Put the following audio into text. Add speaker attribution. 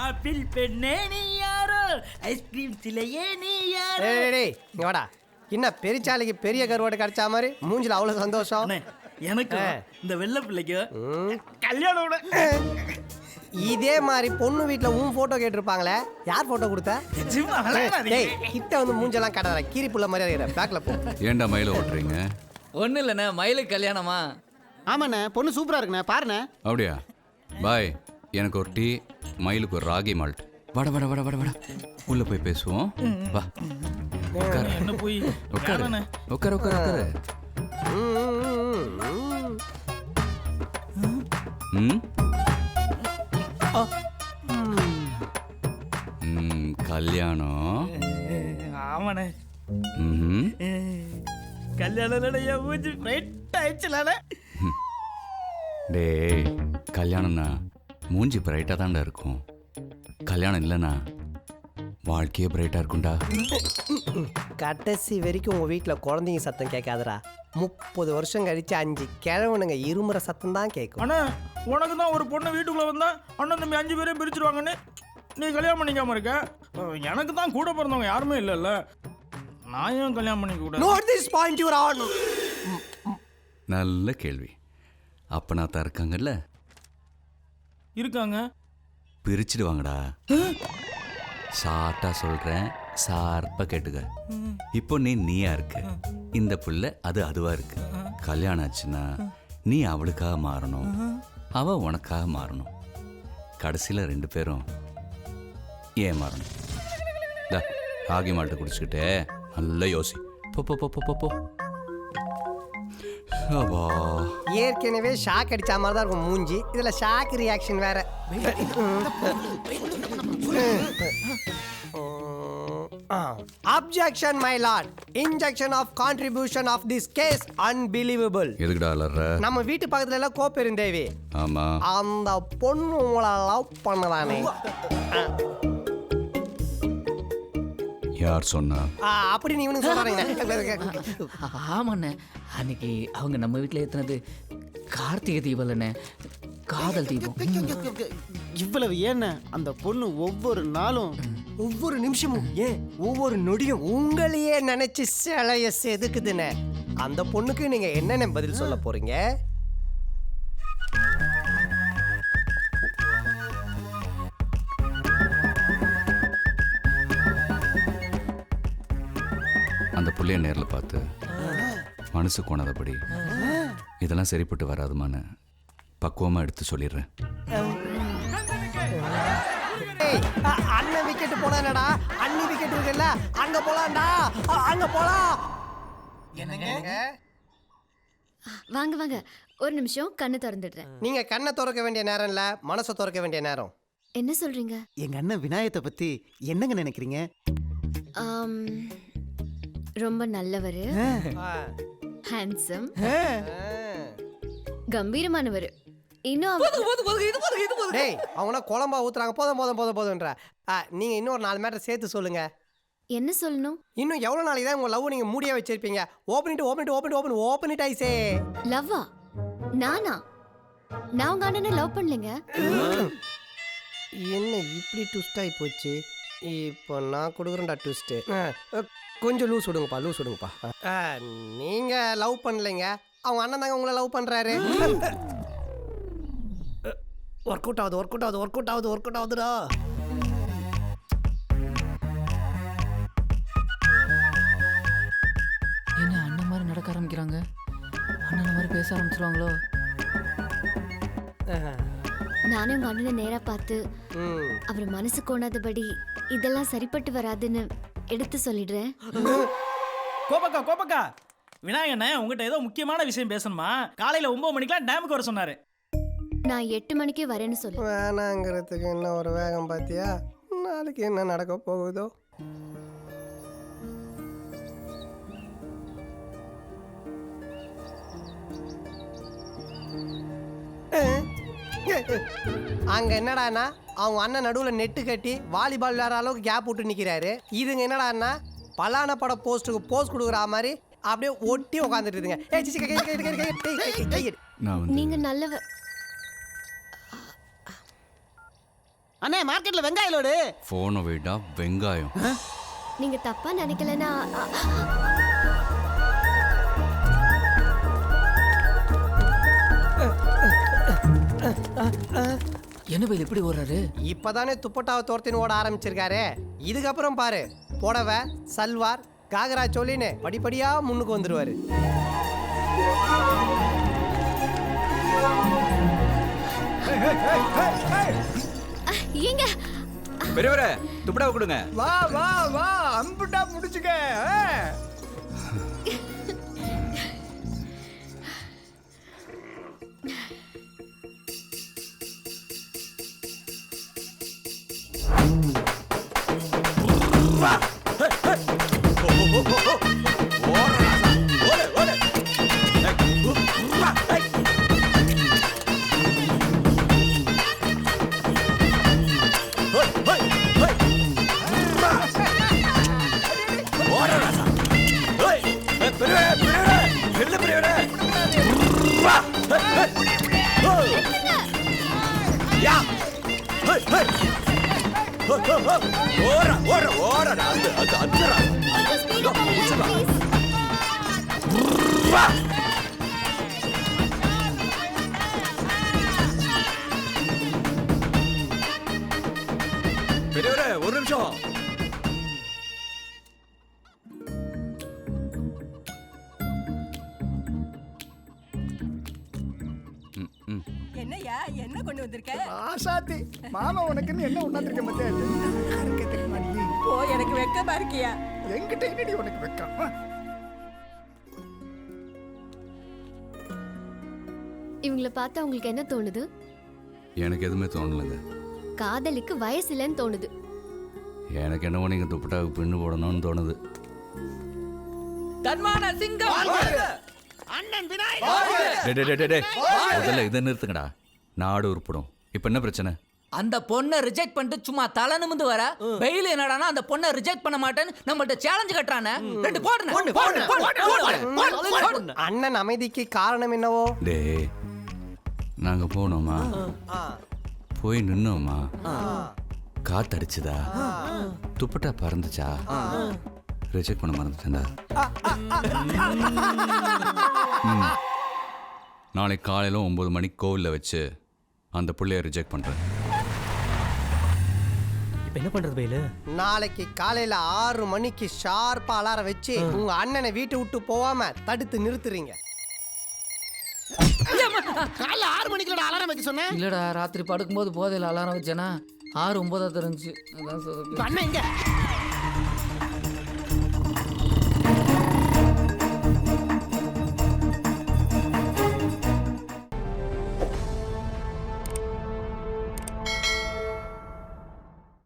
Speaker 1: Apple பெண்ணே நீ யாரோ, ஐஸ்கிரீம் சிலையே நீ யாரோ.
Speaker 2: டேய் இங்க வாடா. என்ன பெரிச்சாலைக்கு பெரிய கருவாடு கிடைச்சா மாதிரி மூஞ்சில அவ்வளவு சந்தோஷம்.
Speaker 1: அண்ணே, எனக்கு இந்த வெள்ளை பிள்ளைக்கு கல்யாணம்.
Speaker 2: இதே மாதிரி பொண்ணு வீட்டுல உன் போட்டோ கேட்டிருப்பாங்களே, யார் போட்டோ கொடுத்த? டேய் கிட்ட வந்து மூஞ்செல்லாம் காட்டாத, கீரி புள்ள மாதிரி இருக்கிற. பேக்ல போ.
Speaker 3: ஏன்டா மயில ஓட்டுறீங்க?
Speaker 4: ஒன்றும் இல்லைண்ணே, மயிலுக்கு கல்யாணமா?
Speaker 5: ஆமாண்ணே, பொண்ணு சூப்பரா இருக்குண்ணே, பாருண்ணே.
Speaker 3: அப்படியா? பாய், எனக்கு ஒரு டீ, மயிலுக்கு ஒரு ராகி மால்ட். வட வட வட வட வட உள்ள போய் பேசுவோம். வா உட்காரு.
Speaker 1: என்ன போய்
Speaker 3: உட்காரு உட்காரு உட்காரு உட்காரு. கல்யாணம்.
Speaker 1: ஆமாண்ணே,
Speaker 3: ம்
Speaker 1: கல்யாணம் மூஞ்சி பிரைட் ஆயிடுச்சுலானே.
Speaker 3: டேய், கல்யாணம்னா மூஞ்சி பிரைட்டாக தான்டா இருக்கும். கல்யாணம் இல்லைண்ணா வாழ்க்கையே பிரைட்டாக இருக்கும்டா.
Speaker 2: கடைசி வரைக்கும் உங்க வீட்டுல குழந்தைங்க சத்தம் கேட்காதடா. 30 வருஷம் கழிச்சு 5 கிழவனுங்க இருமுறை சத்தம் தான் கேட்கும்.
Speaker 1: அண்ணா, உனக்கு தான் ஒரு பொண்ணு வீட்டுக்குள்ள வந்தா அண்ணன் தம்பி 5 பேரையும் பிரிச்சிருவாங்கன்னு நீ கல்யாணம் பண்ணிக்காம இருக்க. எனக்கு தான் கூட பிறந்தவங்க யாருமே இல்லைல்ல, நான் ஏன் கல்யாணம் பண்ணிக்க கூடாது?
Speaker 2: Note this point, your honor.
Speaker 3: நல்ல கேள்வி. அப்பனா தான் இருக்காங்கல்ல,
Speaker 1: இருக்காங்க.
Speaker 3: பிரிச்சிடுவாங்கடா. ஷார்ட்டா சொல்றேன், ஷார்ப்பா கேட்டுக்க. இப்போ நீயா இருக்கு, இந்த புள்ள அதுவா இருக்கு. கல்யாணம் ஆச்சுன்னா நீ அவளுக்காக மாறணும், அவ உனக்காக மாறணும். கடைசியில 2 பேரும் ஏன் மாறணும்? ராகி மால்ட்டு குடிச்சுக்கிட்டே நல்லா யோசி. போ போ போ போ போ.
Speaker 2: ஏற்கனவே ஷாக் அடிச்ச மாதிரி தான் இருக்கும் மூஞ்சி, இதுல ஷாக் ரியாக்ஷன் வேற. Objection, my lord. Injection of contribution of this case unbelievable.
Speaker 3: எதுக்குடா அலற?
Speaker 2: நம்ம வீட்டு பக்கத்துல எல்லாம் கோப்பெருந்தேவி.
Speaker 3: ஆமா,
Speaker 2: அந்த பொண்ணு உங்களை லவ் பண்ணதானே?
Speaker 3: யார் சொன்னா?
Speaker 2: அப்படி நீ இவனுக்கு சொல்றீங்க.
Speaker 4: ஆமாண்ணே, அன்னைக்கு அவங்க நம்ம வீட்டில் ஏற்றினது கார்த்திகை தீபம் இல்லைண்ணே, காதல் தீபம்.
Speaker 5: இவ்வளவு ஏண்ணே, அந்த பொண்ணு ஒவ்வொரு நாளும்
Speaker 2: ஒவ்வொரு நிமிஷமும் ஏன் ஒவ்வொரு நொடியும் உங்களையே நினைச்சு சிலைய செதுக்குதுன்னு. அந்த பொண்ணுக்கு நீங்க என்னென்ன பதில் சொல்ல போறீங்க?
Speaker 3: அந்த புள்ளைய நேரில் பார்த்து மனசு கோணாதபடி இதெல்லாம் சரிப்பட்டு வராதுமான்னு பக்குவமாக எடுத்து சொல்லிடுறேன்.
Speaker 2: அண்ணன் விக்கெட் போடானடா, அண்ணி விக்கெட் இருக்குல்ல, அங்க போலாம்டா, அங்க போலாம்.
Speaker 6: வாங்க வாங்க, ஒரு நிமிஷம் கண்ணை திறந்துடுறேன்.
Speaker 2: நீங்க கண்ணை திறக்க வேண்டிய நேரம் இல்ல, மனசை திறக்க வேண்டிய நேரம்.
Speaker 6: என்ன சொல்றீங்க?
Speaker 5: எங்க அண்ணன் விநாயகத்தை பத்தி என்னங்க நினைக்கிறீங்க?
Speaker 6: ரொம்ப நல்லவர், ஹேண்ட்ஸம், கம்பீரமானவர். இன்னும்
Speaker 2: டேய், அவனா குழம்பா ஊத்துறாங்க, போதும் போதும் போதும் போதும்ன்ற. நீங்க இன்னொரு 4 மேட்டர் சேர்த்து சொல்லுங்க.
Speaker 6: என்ன சொல்லணும்?
Speaker 2: இன்னும் எவ்வளவு நாளைக்கு தான் உங்க லவ் நீங்க மூடியா வச்சிருப்பீங்க? Open it I say.
Speaker 6: லவ்வா? நானா? நான் உங்க அண்ணனை லவ் பண்ணலங்க.
Speaker 2: என்ன இப்படி ட்விஸ்ட் ஆகி போச்சு? இப்போ நான் கொடுக்குறேன்டா ட்விஸ்ட். கொஞ்சம் லூஸ் விடுங்கப்பா. நீங்க லவ் பண்ணலைங்க, அவங்க அண்ணன் தாங்க உங்களை லவ் பண்றாரு. ஒர்க் அவுட் ஆகுதுடா.
Speaker 4: என்ன அண்ணன் மாதிரி நடக்க ஆரம்பிக்கிறாங்க, அண்ணன் மாதிரி பேச ஆரம்பிச்சிருவாங்களோ?
Speaker 6: நானே உங்க அண்ணனை நேரா பார்த்து அவர் மனசு கோணாதபடி இதெல்லாம் சரிப்பட்டு வராதுன்னு எடுத்து சொல்லிடுறேன்.
Speaker 1: கோபக்கா, விநாயகண்ணே உங்ககிட்ட ஏதோ முக்கியமான விஷயம் பேசணுமா? காலையில 9 மணிக்கெல்லாம் டேமுக்கு வர சொன்னாரு.
Speaker 6: நான் 8 மணிக்கே வரேன்னு சொல்லு.
Speaker 2: வேணாங்கிறதுக்கு என்ன ஒரு வேகம் பாத்தியா? நாளைக்கு என்ன நடக்க போகுதோ? அங்க என்னடானா அவங்க அண்ணன் நடுவுல நெட்டு கட்டி வாலிபால் விளையாடுற அளவுக்கு கேப் விட்டு நிக்கிறாரு. இதுங்க என்னடான்னா பலான பட போஸ்ட்டுக்கு போஸ்ட் கொடுக்குற மாதிரி அப்படியே ஒட்டி உட்காந்துட்டு இருக்குங்க.
Speaker 6: நீங்க நல்லவர்.
Speaker 5: அண்ணே மார்க்கெட்ல வெங்காயம் லோடு.
Speaker 3: ஃபோனை வைடா வெங்காயம்.
Speaker 6: நீங்க தப்பா நினைக்கலன்னா
Speaker 4: என்ன பயில் இப்படி ஓடுறாரு?
Speaker 2: இப்பதானே துப்பட்டாவை தோர்த்தின்னு ஓட ஆரம்பிச்சிருக்காரு. இதுக்கப்புறம் பாரு, புடவை சல்வார் காகரா சொல்லின்னு படிப்படியா முன்னுக்கு வந்துருவாரு.
Speaker 6: ஏங்க
Speaker 3: பெரியவரே துப்படாவை கொடுங்க.
Speaker 1: வா வா வா அம்புட்டா முடிச்சுக்க.
Speaker 3: பெரியவரே ஒரு நிமிஷம்.
Speaker 7: என்னையா என்ன கொண்டு வந்திருக்க?
Speaker 1: ஆசாத்தி மாமா உனக்குன்னு என்ன உண்டாந்துருக்க மத்தியா
Speaker 7: ஓ எனக்கு வெக்கமா இருக்கியா?
Speaker 1: எங்கிட்ட என்னடி உனக்கு வைக்காம.
Speaker 6: இவங்கள பார்த்தா உங்களுக்கு என்ன தோணுது?
Speaker 3: எனக்கு எதுவுமே தோணலைங்க.
Speaker 6: காதலிக்கு வயசு இல்லைன்னு தோணுது.
Speaker 3: எனக்கு என்னவோ நீங்க துப்பட்டாவுக்கு பின்னு போடணும்னு தோணுது.
Speaker 4: தன்மான சிங்கம்
Speaker 5: அண்ணன் விநாயகர்.
Speaker 3: முதல்ல இதை நிறுத்துங்கடா. நாடு உருப்படும். இப்ப என்ன பிரச்சனை?
Speaker 4: அந்த பொண்ணை ரிஜெக்ட் பண்ணிட்டு சும்மா தலை நிமிந்து வர வெயில் என்னடானா அந்த பொண்ணை ரிஜெக்ட் பண்ண மாட்டேன்னு நம்மள்ட்ட சேலஞ்ச் கட்டுறானே. ரெண்டு போடுங்க.
Speaker 2: அண்ணன் அமைதிக்கு காரணம் என்னவோ?
Speaker 3: டேய் நாங்க போனோமா, போய் நின்னோமா, காத்தடிச்சுதா, துப்பட்டா பறந்துச்சா, ரிஜெக்ட் பண்ண மறந்துட்டேன்டா. நாளைக்கு காலையில 9 மணிக்கு கோவிலில் வச்சு அந்த புள்ளைய ரிஜெக்ட் பண்றேன்.
Speaker 5: இப்போ என்ன பண்றது பையில?
Speaker 2: நாளைக்கு காலையில 6 மணிக்கு ஷார்ப்பா அலாரம் வச்சு உங்க அண்ணனை வீட்டை விட்டு போகாம தடுத்து நிறுத்துறீங்க.
Speaker 5: காலைல 6 மணிக்கு அலாரம் வைக்க சொன்னேன்.
Speaker 4: இல்லடா ராத்திரி படுக்கும்போது போதையில் அலாரம் வச்சேனா 6 9 தெரிஞ்சு. அதான்
Speaker 5: இப்ப அண்ணன் எங்க?